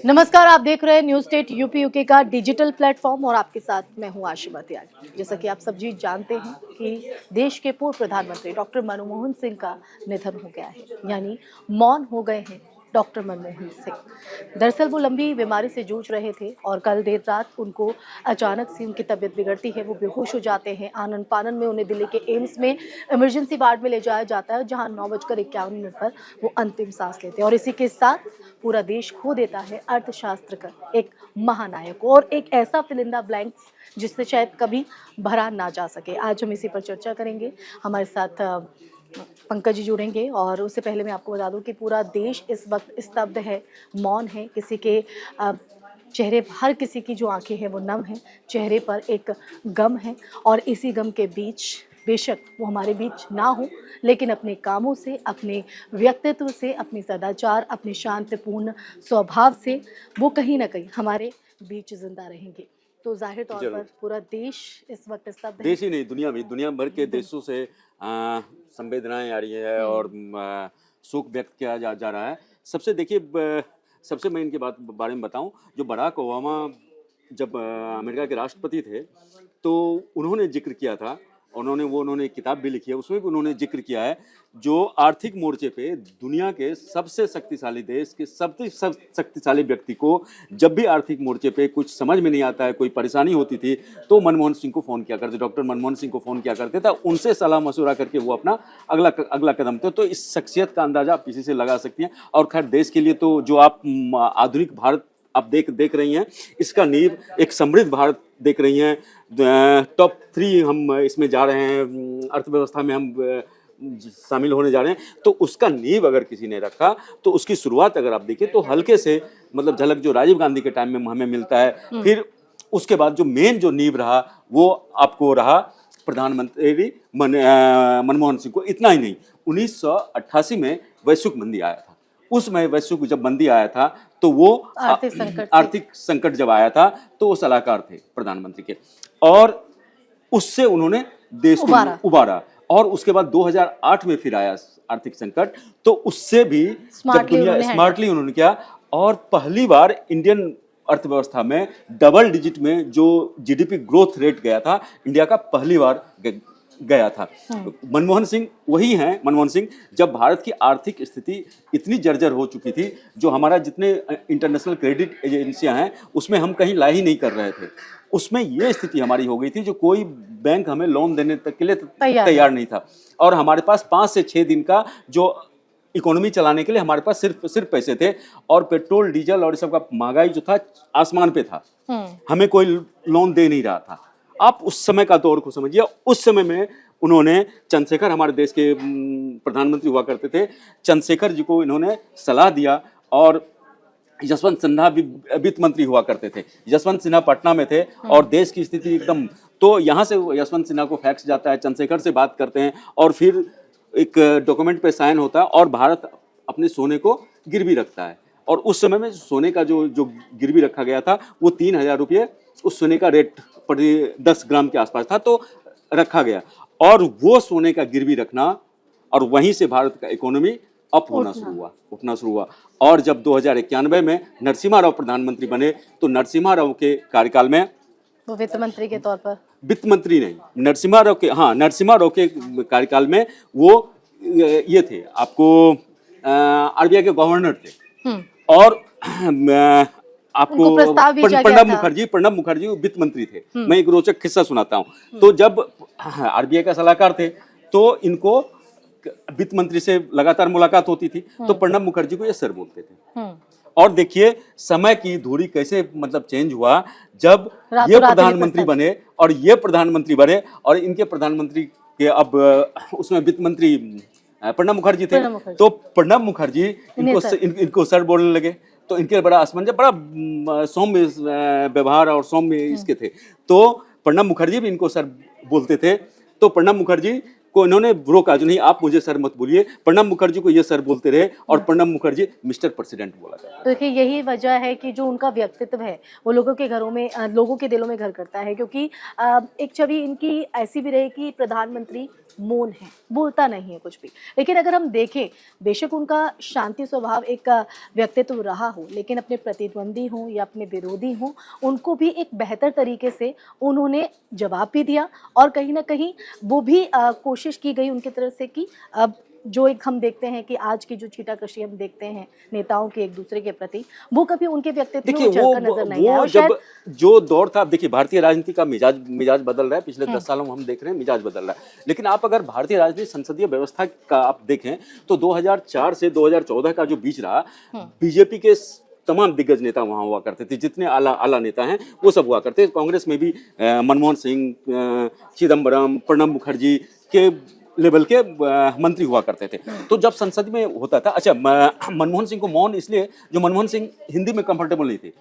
नमस्कार, आप देख रहे हैं न्यूज स्टेट यूपी यूके का डिजिटल प्लेटफॉर्म और आपके साथ मैं हूं आशिमा त्यागी। जैसा कि आप सब जी जानते हैं कि देश के पूर्व प्रधानमंत्री डॉक्टर मनमोहन सिंह का निधन हो गया है, यानी मौन हो गए हैं डॉक्टर मनमोहन सिंह। दरअसल वो लंबी बीमारी से जूझ रहे थे और कल देर रात उनको अचानक से उनकी तबीयत बिगड़ती है, वो बेहोश हो जाते हैं। आनन फानन में उन्हें दिल्ली के एम्स में इमरजेंसी वार्ड में ले जाया जाता है, जहां 9:51 पर वो अंतिम सांस लेते हैं और इसी के साथ पूरा देश खो देता है अर्थशास्त्र का एक महानायक को और एक ऐसा फिल इन द ब्लैंक्स जिससे शायद कभी भरा ना जा सके। आज हम इसी पर चर्चा करेंगे। हमारे साथ पंकज जी जुड़ेंगे और उससे पहले मैं आपको बता दूं कि पूरा देश इस वक्त स्तब्ध है, मौन है। किसी के चेहरे, हर किसी की जो आंखें हैं वो नम हैं, चेहरे पर एक गम है और इसी गम के बीच बेशक वो हमारे बीच ना हो, लेकिन अपने कामों से, अपने व्यक्तित्व से, अपने सदाचार, अपने शांतिपूर्ण स्वभाव से वो कहीं ना कहीं हमारे बीच जिंदा रहेंगे। तो जाहिर तौर पर पूरा देश इस वक्त स्तब्ध है। देश ही नहीं, दुनिया भर के देशों से संवेदनाएं आ रही है और शोक व्यक्त किया जा रहा है। सबसे देखिए, सबसे मैं इनके बारे में बताऊं, जो बराक ओबामा जब अमेरिका के राष्ट्रपति थे तो उन्होंने जिक्र किया था, उन्होंने एक किताब भी लिखी है, उसमें भी उन्होंने जिक्र किया है जो आर्थिक मोर्चे पे दुनिया के सबसे शक्तिशाली देश के सबसे शक्तिशाली व्यक्ति को जब भी आर्थिक मोर्चे पे कुछ समझ में नहीं आता है, कोई परेशानी होती थी, तो मनमोहन सिंह को फ़ोन किया करते, डॉक्टर मनमोहन सिंह को फ़ोन किया करते थे, उनसे सलाह मशवरा करके वो अपना अगला कदम थे। तो इस शख्सियत का अंदाज़ा आप इसी से लगा सकती हैं। और खैर, देश के लिए तो जो आप आधुनिक भारत आप देख रही हैं, इसका नींव एक समृद्ध भारत देख रही हैं। टॉप 3 हम इसमें जा रहे हैं, अर्थव्यवस्था में हम शामिल होने जा रहे हैं। तो उसका नींव अगर किसी ने रखा तो उसकी शुरुआत अगर आप देखिए तो हल्के से, मतलब झलक जो राजीव गांधी के टाइम में हमें मिलता है। फिर उसके बाद जो मेन जो नींव रहा वो आपको रहा प्रधानमंत्री मनमोहन सिंह को। इतना ही नहीं, 1988 में वैश्विक मंदी आया था। उसमें वैश्विक जब मंदी आया था तो वो आर्थिक संकट जब आया था तो वो सलाहकार थे प्रधानमंत्री के, और उससे उन्होंने देश को उबारा। और उसके बाद 2008 में फिर आया आर्थिक संकट, तो उससे भी जब दुनिया स्मार्टली उन्होंने किया और पहली बार इंडियन अर्थव्यवस्था में डबल डिजिट में जो जीडीपी ग्रोथ रेट गया था, इंडिया का पहली बार गया था। मनमोहन सिंह वही हैं, मनमोहन सिंह, जब भारत की आर्थिक स्थिति इतनी जर्जर हो चुकी थी, जो हमारा जितने इंटरनेशनल क्रेडिट एजेंसियां हैं उसमें हम कहीं ला ही नहीं कर रहे थे, उसमें ये स्थिति हमारी हो गई थी जो कोई बैंक हमें लोन देने तक के लिए तैयार नहीं था। और हमारे पास 5 से 6 दिन का जो इकोनॉमी चलाने के लिए हमारे पास सिर्फ पैसे थे, और पेट्रोल डीजल और सबका महंगाई जो था आसमान पे था, हमें कोई लोन दे नहीं रहा था। आप उस समय का दौर को समझिए। उस समय में उन्होंने चंद्रशेखर, हमारे देश के प्रधानमंत्री हुआ करते थे, चंद्रशेखर जी को इन्होंने सलाह दिया, और यशवंत सिन्हा भी वित्त मंत्री हुआ करते थे। यशवंत सिन्हा पटना में थे और देश की स्थिति एकदम, तो यहाँ से यशवंत सिन्हा को फैक्स जाता है, चंद्रशेखर से बात करते हैं और फिर एक डॉक्यूमेंट पे साइन होता है और भारत अपने सोने को गिरवी रखता है। और उस समय में सोने का जो गिरवी रखा गया था वो 3,000 रुपये उस सोने का रेट प्रति 10 ग्राम के आसपास था, तो रखा गया। और वो सोने का गिरवी रखना, और वहीं से भारत का इकोनॉमी उठना शुरू हुआ। और जब 2091 में नरसिम्हा राव प्रधानमंत्री बने, तो नरसिम्हा राव के कार्यकाल में वो वित्त मंत्री के तौर पर, वित्त मंत्री नहीं, नरसिम्हा राव के कार्यकाल में वो ये थे, आपको आरबीआई के गवर्नर थे। और आपको प्रणब मुखर्जी वित्त मंत्री थे। मैं एक रोचक किस्सा सुनाता हूँ। तो जब आरबीआई का सलाहकार थे तो इनको वित्त मंत्री से लगातार मुलाकात होती थी, तो प्रणब मुखर्जी को ये सर बोलते थे। और देखिए समय की धुरी कैसे मतलब चेंज हुआ, जब ये प्रधानमंत्री बने और ये प्रधानमंत्री बने, और इनके प्रधानमंत्री के अब उसमें वित्त मंत्री प्रणब मुखर्जी थे, तो प्रणब मुखर्जी इनको सर बोलने लगे। तो इनके बड़ा असमंजस, बड़ा सौम्य व्यवहार और सौम्य इसके थे, तो प्रणब मुखर्जी भी इनको सर बोलते थे। तो प्रणब मुखर्जी को इन्होंने रोका जो नहीं, आप मुझे सर मत बोलिए। प्रणब मुखर्जी को ये सर बोलते रहे और प्रणब मुखर्जी मिस्टर प्रेसिडेंट बोला था। तो देखिए यही वजह है कि जो उनका व्यक्तित्व है वो लोगों के घरों में लोगों के दिलों में घर करता है, क्योंकि एक छवि इनकी ऐसी भी रही कि प्रधानमंत्री मौन है, बोलता नहीं है कुछ भी। लेकिन अगर हम देखें, बेशक उनका शांति स्वभाव एक व्यक्तित्व रहा हो, लेकिन अपने प्रतिद्वंदी हों या अपने विरोधी हों, उनको भी एक बेहतर तरीके से उन्होंने जवाब भी दिया और कहीं ना कहीं वो भी कोशिश की गई उनकी तरफ से कि अब जो एक हम देखते हैं कि आज की जो छीटाकशी हम देखते हैं नेताओं के एक दूसरे के प्रति, वो कभी उनके व्यक्तित्व में देखिए उछलकर नजर नहीं आया। वो और जब शायद जो दौर था, अब देखिए भारतीय राजनीति का मिजाज बदल रहा है, पिछले 10 सालों में हम देख रहे हैं मिजाज बदल रहा है। लेकिन आप अगर भारतीय राजनीति संसदीय व्यवस्था का आप देखें तो 2004 से 2014 का जो बीच रहा, बीजेपी के तमाम दिग्गज नेता वहां हुआ करते थे, जितने आला नेता हैं वो सब हुआ करते थे। कांग्रेस में भी मनमोहन सिंह, चिदम्बरम, प्रणब मुखर्जी के लेवल के मंत्री हुआ करते थे। तो जब संसद में होता था, अच्छा मनमोहन सिंह को मौन इसलिए, जो मनमोहन सिंह हिंदी में कंफर्टेबल नहीं थे।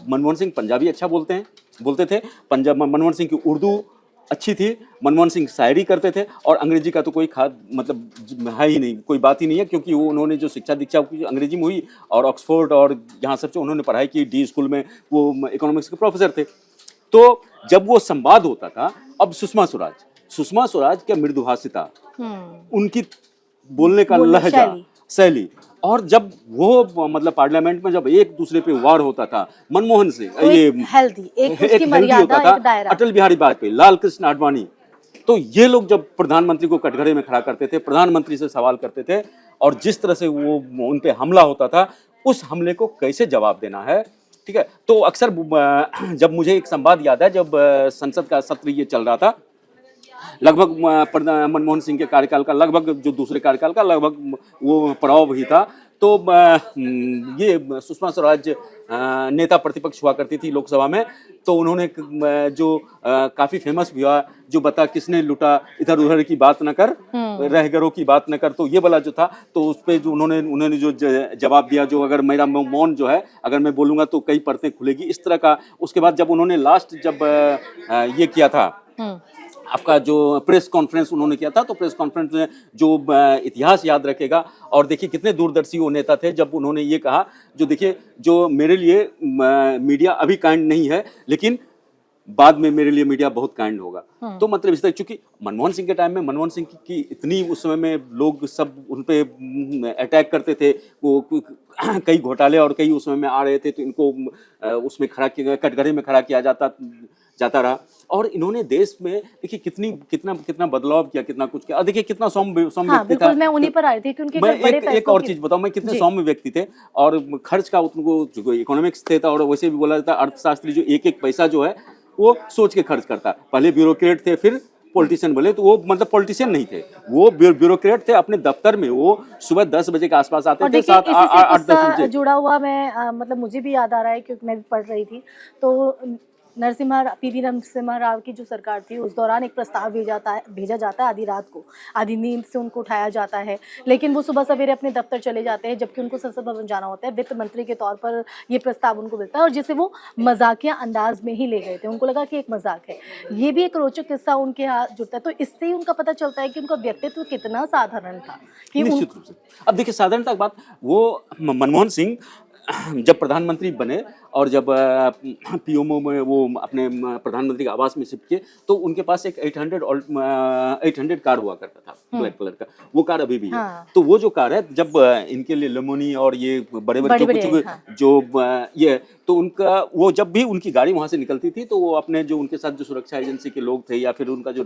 मनमोहन सिंह पंजाबी अच्छा बोलते थे। मनमोहन सिंह की उर्दू अच्छी थी, मनमोहन सिंह शायरी करते थे और अंग्रेजी का तो कोई खास मतलब है ही नहीं, कोई बात ही नहीं है, क्योंकि वो उन्होंने जो शिक्षा दीक्षा अंग्रेजी में हुई और ऑक्सफोर्ड और यहाँ सब से उन्होंने पढ़ाई की, डी स्कूल में वो इकोनॉमिक्स के प्रोफेसर थे। तो जब वो संवाद होता था, अब सुषमा स्वराज क्या मृदुभाषिता, उनकी बोलने का लहजा, शैली, और जब वो मतलब पार्लियामेंट में जब एक दूसरे पे वार होता था, मनमोहन सिंह ये हेल्दी एक उसकी हेल्दी मर्यादा, होता था, एक दायरा। अटल बिहारी वाजपेयी, लाल कृष्ण आडवाणी, तो ये लोग जब प्रधानमंत्री को कटघरे में खड़ा करते थे, प्रधानमंत्री से सवाल करते थे और जिस तरह से वो उन पे हमला होता था, उस हमले को कैसे जवाब देना है, ठीक है। तो अक्सर जब मुझे एक संवाद याद है, जब संसद का सत्र ये चल रहा था, लगभग मनमोहन सिंह के कार्यकाल का लगभग जो दूसरे कार्यकाल का लगभग वो पड़ाव ही था। तो ये सुषमा स्वराज नेता प्रतिपक्ष हुआ करती थी लोकसभा में, तो उन्होंने जो काफी फेमस भी हुआ, जो बता किसने लूटा इधर उधर की बात न कर, रहगरों की बात न कर, तो ये वाला जो था, तो उस पर जो उन्होंने जो जवाब दिया, जो अगर मेरा मौन जो है अगर मैं बोलूंगा तो कई परतें खुलेगी, इस तरह का। उसके बाद जब उन्होंने लास्ट जब ये किया था आपका जो प्रेस कॉन्फ्रेंस उन्होंने किया था, तो प्रेस कॉन्फ्रेंस में जो इतिहास याद रखेगा, और देखिए कितने दूरदर्शी वो नेता थे, जब उन्होंने ये कहा, जो देखिए जो मेरे लिए मीडिया अभी काइंड नहीं है, लेकिन बाद में मेरे लिए मीडिया बहुत काइंड होगा। तो मतलब इस तरह, चूंकि मनमोहन सिंह के टाइम में मनमोहन सिंह की इतनी उस समय में लोग सब उन पे अटैक करते थे, वो कई घोटाले और कई उस समय में आ रहे थे, तो इनको उसमें खड़ा किया, कटघरे में खड़ा किया जाता रहा। और इन्होंने देश में देखिए कितना बदलाव किया, कितना कुछ किया। देखिए कितना सौम्य व्यक्ति था। मैं उन्हीं पर आई थी कि उनके मैं बड़े एक और चीज बताऊं, मैं कितने सौम्य व्यक्ति थे, और खर्च का उनको इकोनॉमिक्स थे, और वैसे भी बोला जाता अर्थशास्त्री जो एक पैसा जो है वो सोच के खर्च करता। पहले ब्यूरोक्रेट थे, फिर पॉलिटिशियन बोले, तो वो मतलब पॉलिटिशियन नहीं थे, वो ब्यूरोक्रेट थे। अपने दफ्तर में वो सुबह 10 बजे के आसपास आते थे, 7-8-10 बजे। जुड़ा हुआ मैं मतलब मुझे भी याद आ रहा है, क्योंकि मैं भी पढ़ रही थी, तो पीवी नरसिम्हा राव की जो सरकार थी, उस दौरान एक प्रस्ताव भेजा जाता है आधी रात को, आधी नींद से उनको उठाया जाता है, लेकिन वो सुबह सवेरे अपने दफ्तर चले जाते हैं, जबकि उनको संसद भवन जाना होता है। वित्त मंत्री के तौर पर ये प्रस्ताव उनको मिलता है, और जिसे वो मजाकिया अंदाज में ही ले गए थे, उनको लगा कि एक मजाक है। ये भी एक रोचक किस्सा उनके यहाँ जुड़ता है, तो इससे ही उनका पता चलता है कि उनका व्यक्तित्व कितना साधारण था। कि निश्चित रूप से। अब देखिए साधारणता की बात, वो मनमोहन सिंह जब प्रधानमंत्री बने और जब पीएमओ में वो अपने प्रधानमंत्री के आवास में शिफ्ट किए, तो उनके पास एक 800 कार हुआ करता था, ब्लैक कलर का। वो कार अभी भी है। तो वो जो कार है, जब इनके लिए लेमोनी और ये बड़े जो ये, तो उनका वो जब भी उनकी गाड़ी वहां से निकलती थी, तो वो अपने जो उनके साथ जो सुरक्षा एजेंसी के लोग थे या फिर उनका जो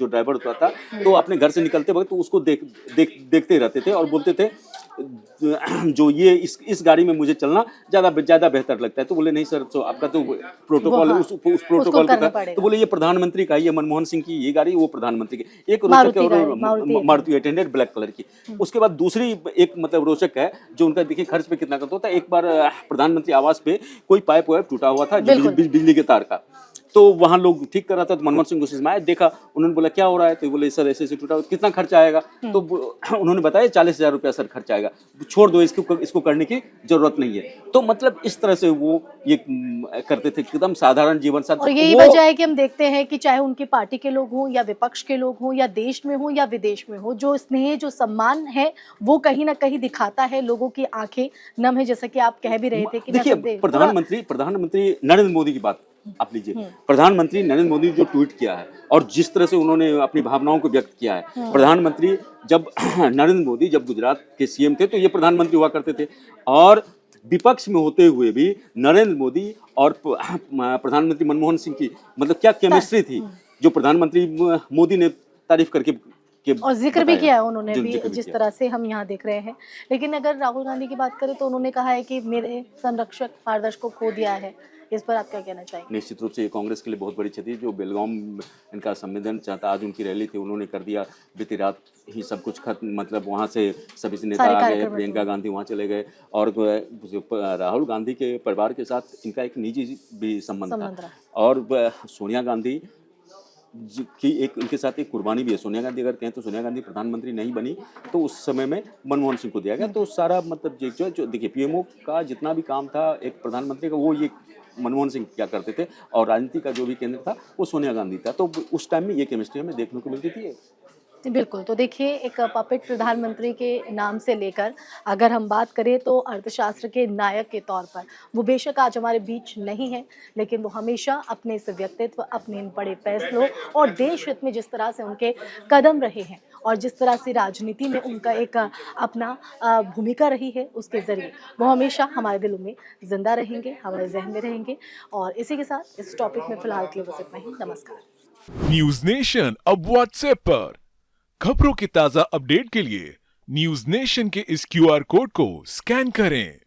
ड्राइवर होता था, तो अपने घर से निकलते वक्त तो उसको देखते रहते थे और बोलते थे, जो ये इस गाड़ी में मुझे चलना ज्यादा बेहतर लगता है। तो बोले नहीं सर, तो आपका तो प्रोटोकॉल उस प्रोटोकॉल का था। तो बोले ये प्रधानमंत्री का, ये मनमोहन सिंह की ये गाड़ी, वो प्रधानमंत्री की। एक रोचक है मारुति 800 ब्लैक कलर की। उसके बाद दूसरी एक मतलब रोचक है, जो उनका देखिए खर्च पे कितना करता होता है। एक बार प्रधानमंत्री आवास पे कोई पाइप वाइप टूटा हुआ था बिजली के तार का, तो वहाँ लोग ठीक कर रहा था, तो मनमोहन सिंह उस समय आए, देखा, उन्होंने बोला क्या हो रहा है, तो बोले सर ऐसे ऐसे टूटा, कितना खर्चा आएगा, तो उन्होंने बताया 40,000 रुपया सर खर्चा आएगा, छोड़ दो, इसको करने की जरूरत नहीं है। तो मतलब इस तरह से वो ये करते थे, एकदम साधारण जीवन साथ। और यही वजह है कि हम देखते हैं कि चाहे उनकी पार्टी के लोग हों या विपक्ष के लोग हों या देश में हों या विदेश में हो, जो स्नेह जो सम्मान है वो कहीं ना कहीं दिखाता है, लोगों की आंखें नम है, जैसा कि आप कह भी रहे थे कि देखिए प्रधानमंत्री नरेंद्र मोदी की बात आप लीजिए, प्रधानमंत्री नरेंद्र मोदी जो ट्वीट किया है और जिस तरह से उन्होंने अपनी भावनाओं को व्यक्त किया है, प्रधानमंत्री जब नरेंद्र मोदी जब गुजरात के सीएम थे तो ये प्रधानमंत्री हुआ करते थे, और विपक्ष में होते हुए भी नरेंद्र मोदी और प्रधानमंत्री मनमोहन सिंह की मतलब क्या केमिस्ट्री थी, जो प्रधानमंत्री मोदी ने तारीफ करके और जिक्र भी किया है उन्होंने भी, जिस तरह से हम यहाँ देख रहे हैं। लेकिन अगर राहुल गांधी की बात करें तो उन्होंने कहा है कि मेरे संरक्षक मार्गदर्शक को खो दिया है, इस पर आप क्या कहना चाहेंगे? निश्चित रूप से ये कांग्रेस के लिए बहुत बड़ी क्षति, जो बेलगाम इनका संवेदन चाहता, आज उनकी रैली थी, उन्होंने कर दिया, बीती रात ही सब कुछ खत्म, मतलब वहाँ से सभी नेता आ गए, प्रियंका गांधी वहाँ चले गए, और राहुल गांधी के परिवार के साथ इनका एक निजी भी संबंध था, और सोनिया गांधी की एक उनके साथ एक कुर्बानी भी है। सोनिया गांधी अगर कहें तो सोनिया गांधी प्रधानमंत्री नहीं बनी तो उस समय में मनमोहन सिंह को दिया गया, तो सारा मतलब जो देखिए पीएमओ का जितना भी काम था एक प्रधानमंत्री का, वो ये मनमोहन सिंह क्या करते थे, और राजनीति का जो भी केंद्र था वो सोनिया गांधी था, तो उस टाइम में ये केमिस्ट्री हमें देखने को मिलती थी। बिल्कुल, तो देखिए एक पपेट प्रधानमंत्री के नाम से लेकर अगर हम बात करें तो अर्थशास्त्र के नायक के तौर पर वो बेशक आज हमारे बीच नहीं है, लेकिन वो हमेशा अपने इस व्यक्तित्व, अपने इन बड़े फैसलों और देश हित में जिस तरह से उनके कदम रहे हैं और जिस तरह से राजनीति में उनका एक अपना भूमिका रही है, उसके ज़रिए वो हमेशा हमारे दिलों में जिंदा रहेंगे, हमारे जहन में रहेंगे। और इसी के साथ इस टॉपिक में फिलहाल के लिए बस इतना ही। नमस्कार। न्यूज नेशन अब व्हाट्सएप पर खबरों की ताजा अपडेट के लिए न्यूज नेशन के इस क्यूआर कोड को स्कैन करें।